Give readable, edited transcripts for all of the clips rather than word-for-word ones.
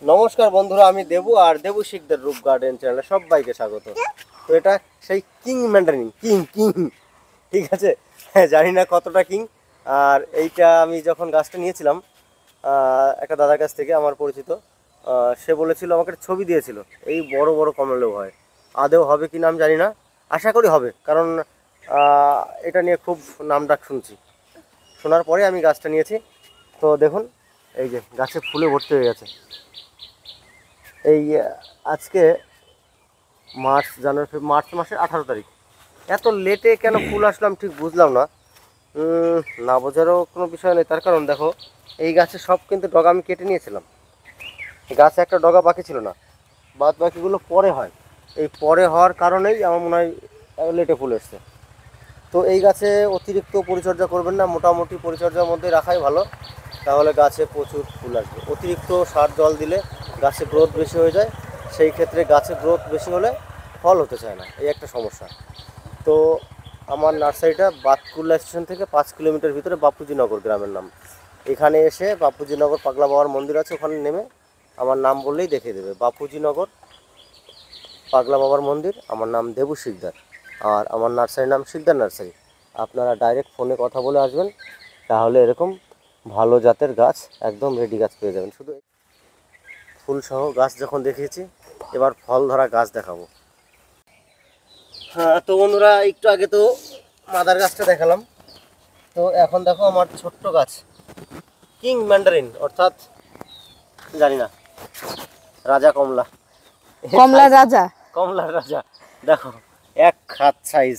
নমস্কার বন্ধুরা, আমি দেবু আর দেবু শিকদার রূপ গার্ডেন চ্যানেলে সবাইকে স্বাগত। তো এটা সেই কিং ম্যান্ডারিন, কিং কিং ঠিক আছে। হ্যাঁ, জানি না কতটা কিং। আর এইটা আমি যখন গাছটা নিয়েছিলাম একটা দাদার কাছ থেকে, আমার পরিচিত, সে বলেছিল, আমাকে একটা ছবি দিয়েছিল, এই বড় বড় কমলেও হয়। আদেও হবে কি না আমি জানি না, আশা করি হবে, কারণ এটা নিয়ে খুব নামডাক শুনছি। শোনার পরে আমি গাছটা নিয়েছি। তো দেখুন, এই যে গাছে ফুলে ভর্তি হয়ে গেছে। এই আজকে মার্চ মাসের 18 তারিখ। এত লেটে কেন ফুল আসলাম ঠিক বুঝলাম না। না বোঝারও কোনো বিষয় নেই, তার কারণ দেখো, এই গাছে সব কিন্তু ডগা আমি কেটে নিয়েছিলাম। গাছে একটা ডগা বাকি ছিল না, বাদ বাকিগুলো পরে হয়। এই পরে হওয়ার কারণেই আমার মনে হয় লেটে ফুল এসছে। তো এই গাছে অতিরিক্ত পরিচর্যা করবেন না, মোটামুটি পরিচর্যার মধ্যে রাখাই ভালো, তাহলে গাছে প্রচুর ফুল আসবে। অতিরিক্ত সার জল দিলে গাছে গ্রোথ বেশি হয়ে যায়, সেই ক্ষেত্রে গাছে গ্রোথ বেশি হলে ফল হতে চায় না, এই একটা সমস্যা। তো আমার নার্সারিটা বাতকুল্লা স্টেশন থেকে 5 কিলোমিটার ভিতরে, বাপুজিনগর গ্রামের নাম। এখানে এসে বাপুজিনগর পাগলা বাবার মন্দির আছে, ওখানে নেমে আমার নাম বললেই দেখিয়ে দেবে। বাপুজিনগর পাগলা বাবার মন্দির, আমার নাম দেবু শিকদার, আর আমার নার্সারির নাম শিকদার নার্সারি। আপনারা ডাইরেক্ট ফোনে কথা বলে আসবেন, তাহলে এরকম ভালো জাতের গাছ, একদম রেডি গাছ পেয়ে যাবেন। শুধু ফুলসহ গাছ যখন দেখিয়েছি, এবার ফল ধরা গাছ দেখাবো। হ্যাঁ, তো বন্ধুরা, একটু আগে তো মাদার গাছটা দেখালাম। তো এখন দেখো আমার ছোট্ট গাছ, কিং ম্যান্ডারিন, অর্থাৎ জানি না, রাজা কমলা, কমলার রাজা। কমলার রাজা। দেখো, এক হাত সাইজ,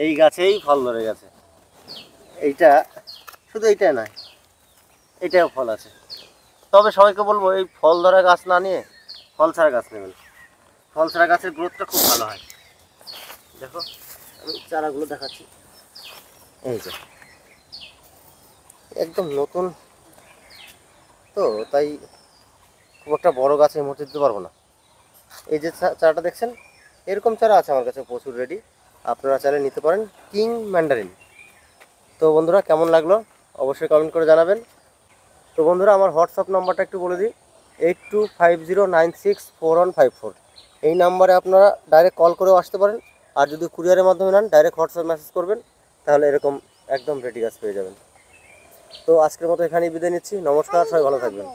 এই গাছেই ফল ধরে গেছে। এইটা শুধু এইটাই নয়, এটাও ফল আছে। তবে সবাইকে বলবো, এই ফল ধরা গাছ না নিয়ে ফল ছাড়া গাছ নেবেন। ফল ছাড়া গাছের গ্রোথটা খুব ভালো হয়। দেখো, আমি চারাগুলো দেখাচ্ছি। এই যে একদম নতুন, তো তাই খুব একটা বড় গাছ এই মুহূর্তে দিতে পারবো না। এই যে চারাটা দেখছেন, এরকম চারা আছে আমার কাছে প্রচুর রেডি, আপনারা চাইলে নিতে পারেন, কিং ম্যান্ডারিন। তো বন্ধুরা, কেমন লাগলো অবশ্যই কমেন্ট করে জানাবেন। তো বন্ধুরা, আমার হোয়াটসঅ্যাপ নাম্বারটা একটু বলে দিই, 8250964154। এই নাম্বারে আপনারা ডাইরেক্ট কল করেও আসতে পারেন, আর যদি কুরিয়ারের মাধ্যমে নেন, ডাইরেক্ট হোয়াটসঅ্যাপ মেসেজ করবেন, তাহলে এরকম একদম রেডি গাছ পেয়ে যাবেন। তো আজকের মতো এখানেই বিদায় নিচ্ছি। নমস্কার, সবাই ভালো থাকবেন।